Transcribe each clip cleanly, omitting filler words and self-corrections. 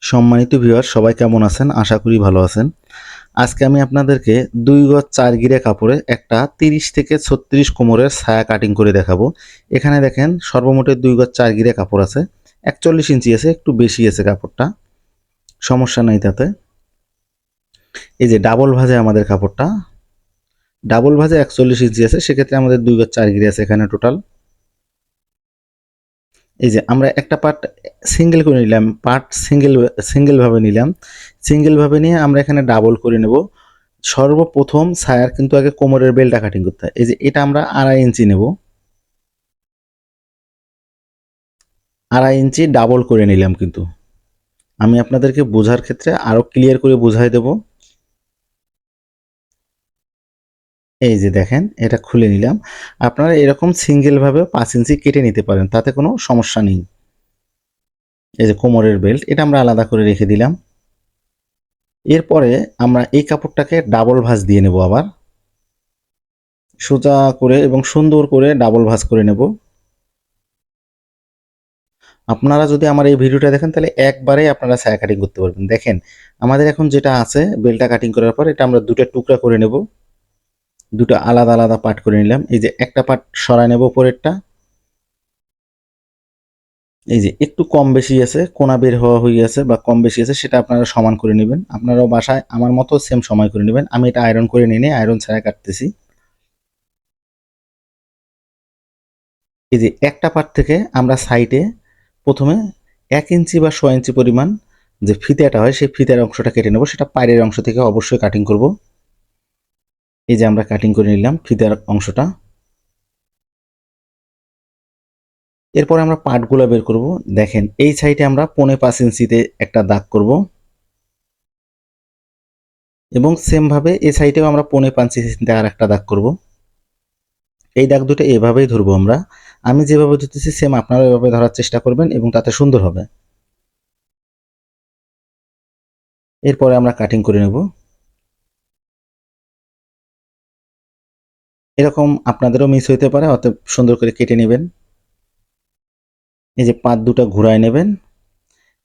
সম্মানিত ভিউয়ার সবাই কেমন আছেন? আশা করি ভালো আছেন। আজকে আমি আপনাদেরকে ২ গজ ৪ গিরা কাপড়ে একটা ৩০ থেকে ৩৬ কোমরের ছায়া কাটিং করে দেখাবো। এখানে দেখেন সর্বমোটে ২ গজ ৪ গিরা কাপড় আছে। ৪১ ইঞ্চি আছে, একটু বেশি আছে কাপড়টা। সমস্যা নাই তাতে। এই যে ডাবল ভাঁজে আমাদের কাপড়টা। ডাবল ভাঁজে ৪১ ইঞ্চি আছে, সেক্ষেত্রে আমাদের ২ গজ ৪ গিরা আছে এখানে টোটাল। এই যে আমরা একটা পার্ট সিঙ্গেল করে নিলাম, পার্ট সিঙ্গেল ভাবে নিলাম। সিঙ্গেল ভাবে নিয়ে আমরা এখানে ডাবল করে নেব। সর্বপ্রথম ছায়ার কিন্তু আগে কোমরের বেলটা কাটিং করতে হয়। এই যে এটা আমরা ২.৫ ইঞ্চি নেব। ২.৫ ইঞ্চি ডাবল করে নিলাম কিন্তু। আমি আপনাদেরকে বোঝার ক্ষেত্রে আরো ক্লিয়ার করে বুঝাই দেব। এই যে দেখেন এটা খুলে নিলাম। আপনারা এরকম সিঙ্গেল ভাবে ৫ ইঞ্চি কেটে নিতে পারেন, তাতে কোনো সমস্যা নেই। এই যে কোমরের বেল্ট এটা আমরা আলাদা করে রেখে দিলাম। এরপরে আমরা এই কাপড়টাকে ডাবল ভাঁজ দিয়ে নেব, আবার সোজা করে এবং সুন্দর করে ডাবল ভাঁজ করে নেব। আপনারা যদি আমার এই ভিডিওটা দেখেন তাহলে একবারেই আপনারা ছায়া কাটিং করতে পারবেন। দেখেন আমাদের এখন যেটা আছে বেলটা কাটিং করার পর এটা আমরা দুটো টুকরা করে নেব। দুটো আলাদা আলাদা পার্ট করে নিলাম। এই যে একটা পার্ট সরাই নেব উপরেরটা। এই যে একটু কম বেশি আছে, কোনা বের হওয়া হয়ে আছে বা কম বেশি আছে, সেটা আপনারা সমান করে নেবেন। আপনারাও বাসায় আমার মতো সেম সময় করে নেবেন। আমি এটা আয়রন করে নিয়ে আয়রন ছায়া কাটতেছি। এই যে একটা পার্ট থেকে আমরা সাইডে প্রথমে ১ ইঞ্চি বা ৬ ইঞ্চি পরিমাণ যে ফিতাটা হয় সেই ফিতার অংশটা কেটে নেব। সেটা পায়ের অংশ থেকে অবশ্যই কাটিং করব। এই যে আমরা কাটিং করে নিলাম ফিতার অংশটা। এরপর আমরা পার্টগুলো বের করব। দেখেন এই সাইডে আমরা ৫.৫ ইঞ্চিতে একটা দাগ করব এবং সেম ভাবে এই সাইডেও আমরা ৫.৫ ইঞ্চিতে আর একটা দাগ করব। এই দাগ দুটো এভাবেই ধরবো আমরা। আমি যেভাবে ধরতেছি সেম আপনারা এভাবে ধরার চেষ্টা করবেন এবং তাতে সুন্দর হবে। এরপরে আমরা কাটিং করে নেব। এরকম আপনাদেরও মিস হইতে পারে, অতএব সুন্দর করে কেটে নেবেন। এই যে পাত দুটো ঘুরায় নেবেন।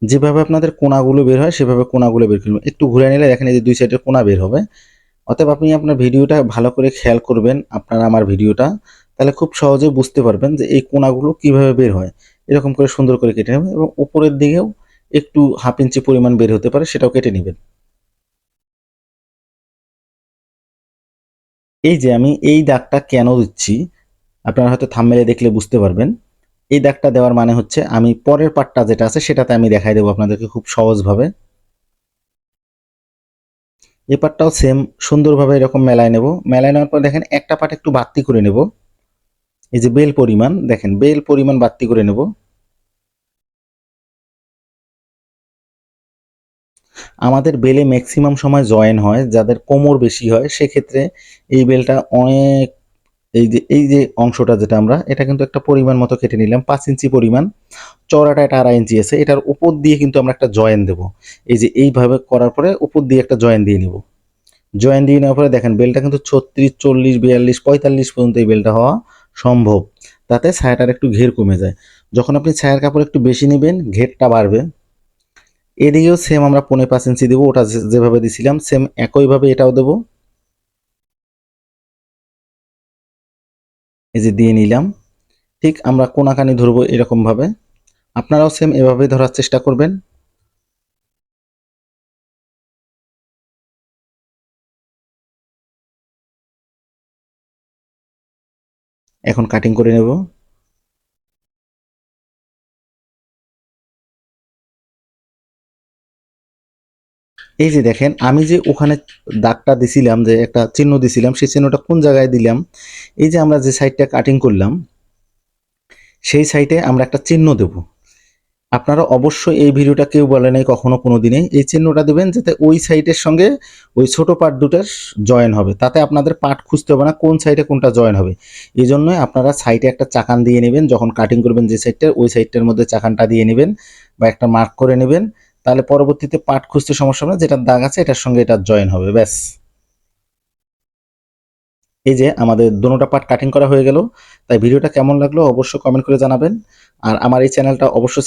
যেভাবে আপনাদের কোণাগুলো বের হয় সেভাবে কোণাগুলো বের করবেন। একটু ঘুরায় নিলে দেখেন এই যে দুই সাইডের কোণা বের হবে। অতএব আপনি আপনার ভিডিওটা ভালো করে খেয়াল করবেন, আপনারা আমার ভিডিওটা, তাহলে খুব সহজে বুঝতে পারবেন যে এই কোণাগুলো কিভাবে বের হয়। এরকম করে সুন্দর করে কেটে নেবেন এবং উপরের দিকেও একটু 1/2 ইঞ্চি পরিমাণ বের হতে পারে, সেটাও কেটে নেবেন। এই যে আমি এই দাগটা কেন দিচ্ছি আপনারা হয়তো থাম্বনেলে দেখলে বুঝতে পারবেন। এই দাগটা দেওয়ার মানে হচ্ছে আমি পরের পার্টটা যেটা আছে সেটাতে আমি দেখাই দেবো আপনাদেরকে খুব সহজভাবে। এই পার্টটাও সেম সুন্দরভাবে এরকম মেলায় নেব। মেলায় নেওয়ার পর দেখেন একটা পার্ট একটু বাড়তি করে নেব। এই যে বেল পরিমাণ, দেখেন বেল পরিমাণ বাড়তি করে নেব। আমাদের বেলে ম্যাক্সিমাম সময় জয়েন হয়, যাদের কোমর বেশি হয় সেক্ষেত্রে এই বেলটা অনেক, এই যে অংশটা যেটা আমরা এটা কিন্তু একটা পরিমাণ মতো কেটে নিলাম ৫ ইঞ্চি পরিমাণ। চওড়াটা এটা ২.৫ ইঞ্চি আছে, এটার উপর দিয়ে কিন্তু আমরা একটা জয়েন দেব। এই যে এইভাবে করার পরে উপর দিয়ে একটা জয়েন দিয়ে নিব। জয়েন দিয়ে নেওয়ার পরে দেখেন বেলটা কিন্তু ৩৬, ৪০, ৪২, ৪৫ পর্যন্ত এই বেলটা হওয়া সম্ভব। তাতে ছায়াটার একটু ঘের কমে যায়। যখন আপনি ছায়ার কাপড় একটু বেশি নেবেন ঘেরটা বাড়বে। এদিকেও সেম আমরা ৫.৫ ইঞ্চি দেবো, ওটা যেভাবে দিছিলাম সেম একইভাবে এটাও দেবো। এই যে দিয়ে নিলাম। ঠিক আমরা কোনাকানি ধরবো এরকমভাবে। আপনারাও সেম এভাবেই ধরার চেষ্টা করবেন। এখন কাটিং করে নেব। এই যে দেখেন আমি যে ওখানে দাগটা দিছিলাম, যে একটা চিহ্ন দিছিলাম, সেই চিহ্নটা কোন জায়গায় দিলাম, এই যে আমরা যে সাইডটা কাটিং করলাম সেই সাইডে আমরা একটা চিহ্ন দেব। আপনারা অবশ্যই এই ভিডিওটা কেউ বলে নাই কখনো কোনো দিনে, এই চিহ্নটা দেবেন যাতে ওই সাইডের সঙ্গে ওই ছোট পার্ট দুটার জয়েন হবে, তাতে আপনাদের পার্ট খুঁজতে হবে না কোন সাইডে কোনটা জয়েন হবে। এই জন্যই আপনারা সাইডে একটা চাকান দিয়ে নেবেন, যখন কাটিং করবেন যে সাইডটা ওই সাইডটার মধ্যে চাকানটা দিয়ে নেবেন বা একটা মার্ক করে নেবেন। তাহলে পরবর্তীতে পার্ট খুঁজতে সমস্যা হবে না, যেটার দাগ আছে এটার সঙ্গে এটা জয়েন হবে, ব্যাস। এই যে আমাদের দোনোটা পার্ট কাটিং করা হয়ে গেল। তাই ভিডিওটা কেমন লাগলো অবশ্যই কমেন্ট করে জানাবেন। আর আমার এই চ্যানেলটা অবশ্যই